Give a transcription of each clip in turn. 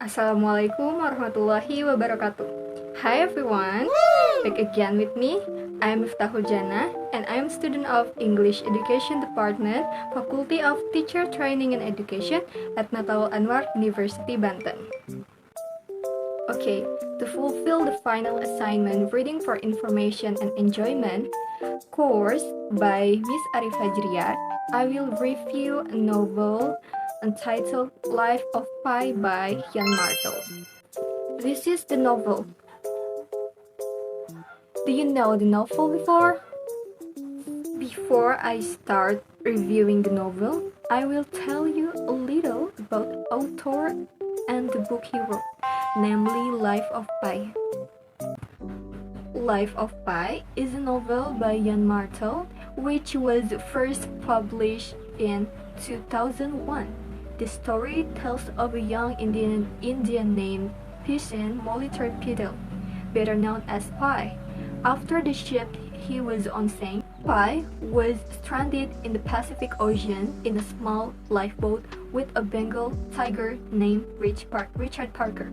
Assalamualaikum warahmatullahi wabarakatuh. Hi everyone, back again with me. I'm Miftahul Janah and I'm a student of English Education Department, Faculty of Teacher Training and Education at Miftahul University, Banten. Okay, to fulfill the final assignment Reading for Information and Enjoyment course by Miss Fajria, I will review a novel entitled Life of Pi by Yann Martel. This is the novel. Do you know the novel before? Before I start reviewing the novel, I will tell you a little about the author and the book he wrote, namely Life of Pi. Life of Pi is a novel by Yann Martel, which was first published in 2001. The story tells of a young Indian named Pigeon Moliterpidal, better known as Pi. After the ship he was on sank, Pi was stranded in the Pacific Ocean in a small lifeboat with a Bengal tiger named Richard Parker.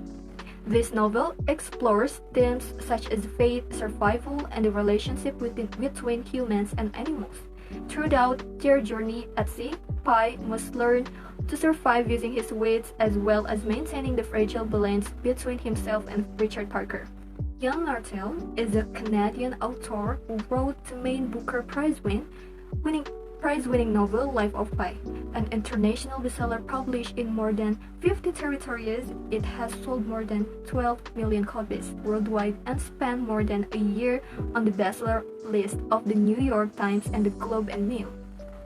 This novel explores themes such as fate, survival, and the relationship between humans and animals. Throughout their journey at sea, Pi must learn to survive using his wits as well as maintaining the fragile balance between himself and Richard Parker. Yann Martel is a Canadian author who wrote the main Booker Prize-winning novel Life of Pi, an international bestseller published in more than 50 territories. It has sold more than 12 million copies worldwide and spent more than a year on the bestseller list of the New York Times and the Globe and Mail.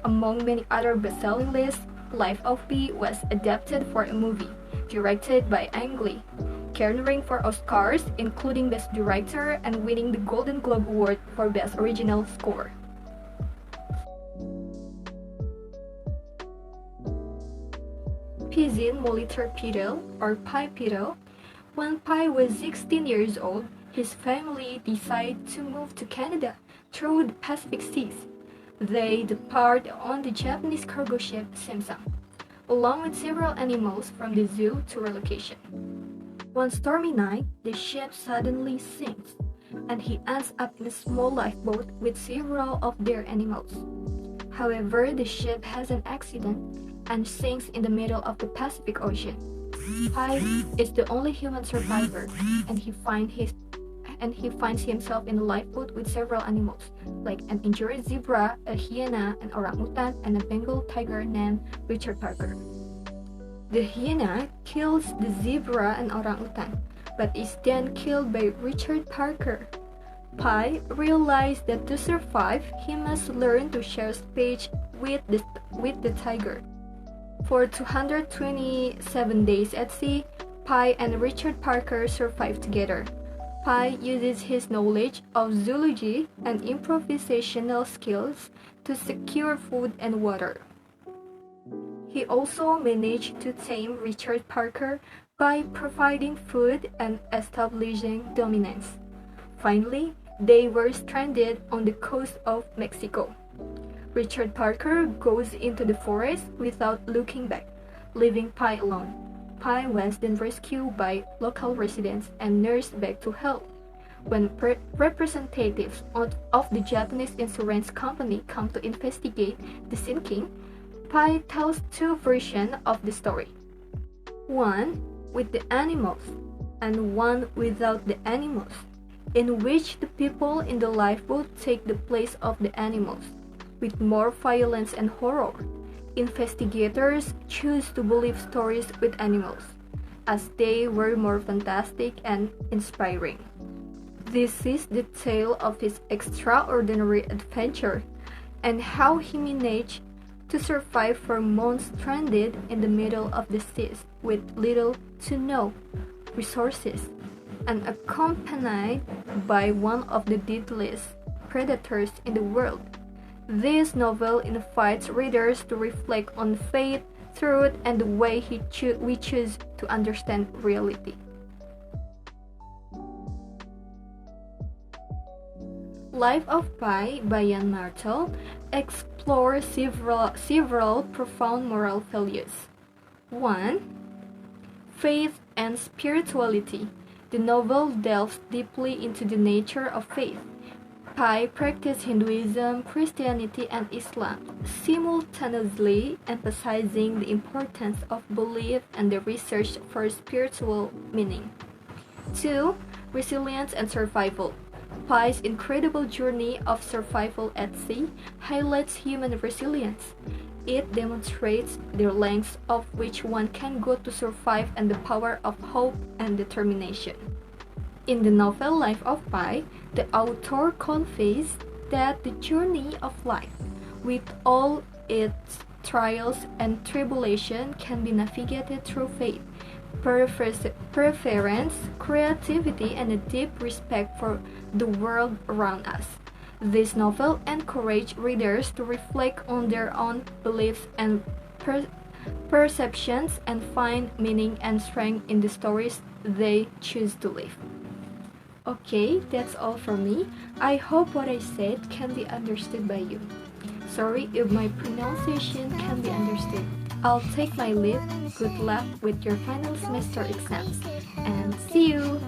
Among many other best-selling lists, Life of Pi was adapted for a movie, directed by Ang Lee, garnering 4 Oscars, including Best Director, and winning the Golden Globe Award for Best Original Score. Pigeon Moliterpidal, or Pi Pidal. When Pi was 16 years old, his family decided to move to Canada through the Pacific Seas. They depart on the Japanese cargo ship Samsung, along with several animals from the zoo to relocation. One stormy night, the ship suddenly sinks, and he ends up in a small lifeboat with several of their animals. However, the ship has an accident and sinks in the middle of the Pacific Ocean. Pi is the only human survivor, and he finds himself in a lifeboat with several animals, like an injured zebra, a hyena, an orangutan, and a Bengal tiger named Richard Parker. The hyena kills the zebra and orangutan, but is then killed by Richard Parker. Pi realized that to survive, he must learn to share speech with the tiger. For 227 days at sea, Pi and Richard Parker survive together. Pi uses his knowledge of zoology and improvisational skills to secure food and water. He also managed to tame Richard Parker by providing food and establishing dominance. Finally, they were stranded on the coast of Mexico. Richard Parker goes into the forest without looking back, leaving Pi alone. Pi was then rescued by local residents and nursed back to health. When representatives of the Japanese insurance company come to investigate the sinking, Pi tells 2 versions of the story. One with the animals, and one without the animals, in which the people in the lifeboat take the place of the animals. With more violence and horror, investigators choose to believe stories with animals, as they were more fantastic and inspiring. This is the tale of his extraordinary adventure and how he managed to survive for months stranded in the middle of the seas with little to no resources and accompanied by one of the deadliest predators in the world. This novel invites readers to reflect on fate, truth, and the way we choose to understand reality. Life of Pi by Yann Martel explores several profound moral values. 1. Faith and spirituality. The novel delves deeply into the nature of faith. Pai practiced Hinduism, Christianity, and Islam, simultaneously emphasizing the importance of belief and the research for spiritual meaning. 2. Resilience and survival. Pai's incredible journey of survival at sea highlights human resilience. It demonstrates the lengths of which one can go to survive and the power of hope and determination. In the novel Life of Pi, the author conveys that the journey of life, with all its trials and tribulation, can be navigated through faith, perseverance, creativity, and a deep respect for the world around us. This novel encourages readers to reflect on their own beliefs and perceptions and find meaning and strength in the stories they choose to live. Okay, that's all from me. I hope what I said can be understood by you. Sorry if my pronunciation can be understood. I'll take my leave. Good luck with your final semester exams and see you!